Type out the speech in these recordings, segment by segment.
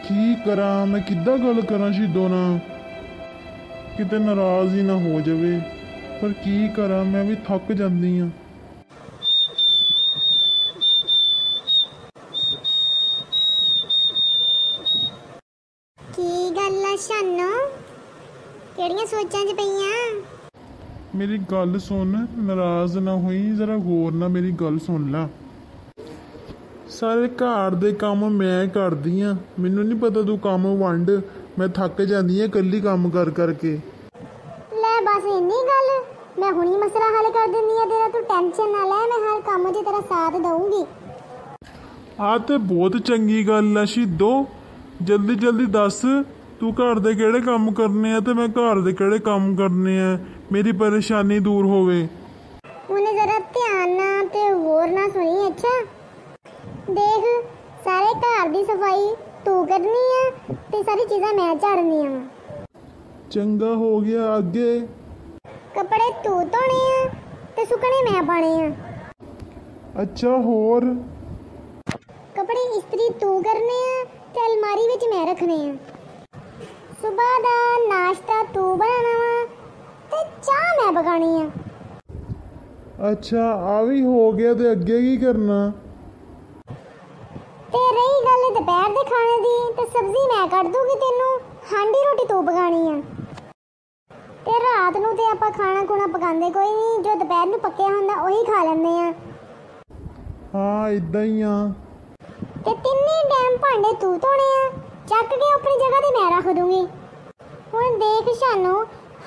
ਕੀ ਕਰਾਂ ਮੈਂ, ਕਿੱਦਾਂ ਗੱਲ ਕਰਾਂ ਸ਼ੀਦੋ ਨਾਲ, ਕਿਤੇ ਨਾਰਾਜ਼ ਹੀ ਨਾ ਹੋ ਜਾਵੇ। ਪਰ ਕੀ ਕਰਾਂ, ਮੈਂ ਵੀ ਥੱਕ ਜਾਂਦੀ ਹਾਂ। ਕੀ ਗੱਲ ਆ ਸ਼ਾਨੋ, ਕਿਹੜੀਆਂ ਸੋਚਾਂ 'ਚ ਪਈਆਂ? ਮੇਰੀ ਗੱਲ ਸੁਣ, ਨਾਰਾਜ਼ ਨਾ ਹੋਈ, ਜ਼ਰਾ ਗੌਰ ਨਾਲ ਮੇਰੀ ਗੱਲ ਸੁਣ ਲਾ। ਸਾਰੇ ਘਰ ਦੇ ਕੰਮ ਮੈਂ ਕਰਦੀ ਹਾਂ, ਮੈਨੂੰ ਨਹੀਂ ਪਤਾ ਤੂੰ ਕੰਮ ਵੰਡ। ਮੈਂ ਥੱਕ ਜਾਂਦੀ ਹਾਂ ਇਕੱਲੀ ਕੰਮ ਕਰ ਕਰਕੇ। ਲੈ ਬਸ ਇੰਨੀ ਗੱਲ, ਮੈਂ ਹੁਣੀ ਮਸਲਾ ਹੱਲ ਕਰ ਦਿੰਦੀ ਆ ਤੇਰਾ, ਤੂੰ ਟੈਨਸ਼ਨ ਨਾ ਲੈ, ਮੈਂ ਹਰ ਕੰਮ 'ਚ ਤੇਰਾ ਸਾਥ ਦਊਂਗੀ। ਆਹ ਤੇ ਬਹੁਤ ਚੰਗੀ ਗੱਲ ਆ ਸ਼ੀਦੋ, ਜਲਦੀ ਜਲਦੀ ਦੱਸ ਤੂੰ ਘਰ ਦੇ ਕਿਹੜੇ ਕੰਮ ਕਰਨੇ ਆ ਤੇ ਮੈਂ ਘਰ ਦੇ ਕਿਹੜੇ ਕੰਮ ਕਰਨੇ ਆ, ਮੇਰੀ ਪਰੇਸ਼ਾਨੀ ਦੂਰ ਹੋਵੇ। ਉਹਨੇ ਜ਼ਰਾ ਧਿਆਨ ਨਾਲ ਤੇ ਹੋਰ ਨਾ ਸੁਣੀ। ਅੱਛਾ ਦੇਖ, ਸਾਰੇ ਘਰ ਦੀ ਸਫਾਈ ਤੂੰ ਕਰਨੀ ਆ ਤੇ ਸਾਰੀ ਚੀਜ਼ਾਂ ਮੈਂ ਝਾੜਨੀਆਂ ਵਾ। ਚੰਗਾ ਹੋ ਗਿਆ। ਅੱਗੇ? ਕੱਪੜੇ ਤੂੰ ਧੋਣੇ ਆ ਤੇ ਸੁੱਕਣੇ ਮੈਂ ਪਾਣੇ ਆ। ਅੱਛਾ ਹੋਰ? ਕੱਪੜੇ ਇਸਤਰੀ ਤੂੰ ਕਰਨੇ ਆ ਤੇ ਅਲਮਾਰੀ ਵਿੱਚ ਮੈਂ ਰੱਖਣੇ ਆ। ਸੁਬਾਹ ਦਾ ਨਾਸ਼ਤਾ ਤੂੰ ਬਣਾਉਣਾ ਵਾ ਤੇ ਚਾਹ ਮੈਂ ਪਕਾਣੀ ਆ। ਅੱਛਾ ਆ ਵੀ ਹੋ ਗਿਆ, ਤੇ ਅੱਗੇ ਕੀ ਕਰਨਾ? ਤੇ ਰਹੀ ਗੱਲ ਦੁਪਹਿਰ ਦੇ ਖਾਣੇ ਦੀ, ਤੇ ਸਬਜ਼ੀ ਮੈਂ ਕੱਢ ਦੂੰਗੀ ਤੈਨੂੰ, ਹਾਂਡੀ ਰੋਟੀ ਤੂੰ ਪਕਾਣੀ ਆ। ਤੇ ਰਾਤ ਨੂੰ ਤੇ ਆਪਾਂ ਖਾਣਾ ਖੁਣਾ ਪਕਾਉਂਦੇ ਕੋਈ ਨਹੀਂ, ਜੋ ਦੁਪਹਿਰ ਨੂੰ ਪੱਕਿਆ ਹੁੰਦਾ ਉਹੀ ਖਾ ਲੈਂਦੇ ਆ। ਹਾਂ ਇਦਾਂ ਹੀ ਆ। ਤੇ ਤਿੰਨੇ ਟਾਈਮ ਭਾਂਡੇ ਤੂੰ ਧੋਣੇ ਆ, ਚੱਕ ਕੇ ਆਪਣੀ ਜਗ੍ਹਾ ਤੇ ਮੈਂ ਰੱਖ ਦੂੰਗੀ। ਹੁਣ ਦੇਖ ਸ਼ਾਨੂ,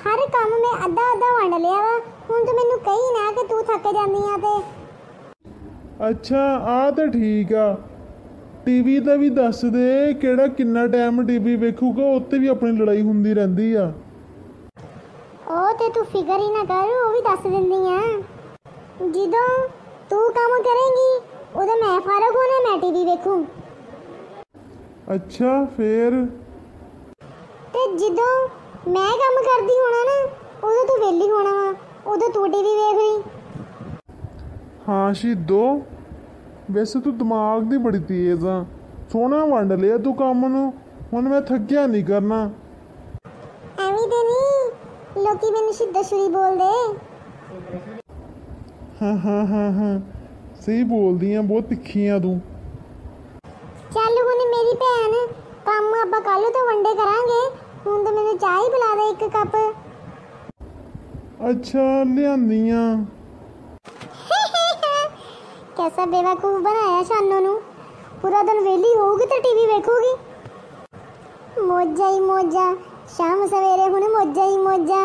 ਹਰ ਕੰਮ ਮੈਂ ਅੱਧਾ ਅੱਧਾ ਵੰਡ ਲਿਆ ਵਾ, ਹੁਣ ਤੂੰ ਮੈਨੂੰ ਕਹੀ ਨਾ ਕਿ ਤੂੰ ਥੱਕ ਜਾਂਦੀ ਆ। ਤੇ ਅੱਛਾ ਆ ਤਾਂ ਠੀਕ ਆ। ਟੀਵੀ ਦਾ ਵੀ ਦੱਸ ਦੇ, ਕਿਹੜਾ ਕਿੰਨਾ ਟਾਈਮ ਟੀਵੀ ਵੇਖੂਗਾ, ਉੱਤੇ ਵੀ ਆਪਣੀ ਲੜਾਈ ਹੁੰਦੀ ਰਹਿੰਦੀ ਆ। ਉਹ ਤੇ ਤੂੰ ਫਿਕਰ ਹੀ ਨਾ ਕਰ, ਉਹ ਵੀ ਦੱਸ ਦਿੰਦੀ ਆ। ਜਦੋਂ ਤੂੰ ਕੰਮ ਕਰੇਂਗੀ ਉਦੋਂ ਮੈਂ ਫਾਰਗ ਹੋਣਾ, ਮੈਂ ਟੀਵੀ ਵੇਖੂ। ਅੱਛਾ ਫੇਰ? ਤੇ ਜਦੋਂ ਮੈਂ ਕੰਮ ਕਰਦੀ ਹੋਣਾ ਨਾ, ਉਦੋਂ ਤੂੰ ਵਿਹਲੀ ਹੋਣਾ ਵਾ, ਉਦੋਂ ਤੂੰ ਟੀਵੀ ਵੇਖ ਲਈ। ਹਾਂ ਸ਼ੀਦੋ, ਵੈਸੇ ਤੂੰ ਦਿਮਾਗ ਦੀ ਬੜੀ ਤੇਜ਼ ਆ। ਸੋਹਣਾ ਵੰਡ ਲਿਆ ਤੂੰ ਕੰਮ ਨੂੰ, ਹੁਣ ਮੈਂ ਥੱਕਿਆ ਨਹੀਂ ਕਰਨਾ। ਐਵੇਂ ਤੇ ਨਹੀਂ, ਲੋਕੀ ਮੈਨੂੰ ਸਿੱਧਾ ਛੁਰੀ ਬੋਲਦੇ। ਹਾਂ ਹਾਂ ਹਾਂ ਹਾਂ ਸਹੀ ਬੋਲਦੀ ਆ, ਬਹੁਤ ਤਿੱਖੀ ਆ ਤੂੰ। ਚੱਲ ਹੁਣ ਮੇਰੀ ਭੈਣ, ਕੰਮ ਆਪਾਂ ਕੱਲ੍ਹ ਤੋਂ ਵੰਡੇ ਕਰਾਂਗੇ, ਹੁਣ ਤਾਂ ਮੈਨੂੰ ਚਾਹ ਹੀ ਪਿਲਾ ਦੇ 1 ਕੱਪ। ਅੱਛਾ ਲਿਆਂਦੀ ਆ। कैसा बेवकूफ़ बनाया शानू नू, पूरा दिन वेली होगी तो टीवी वेखूगी। मौजा ही मौजा, शाम सवेरे हुण मौजा ही मौजा।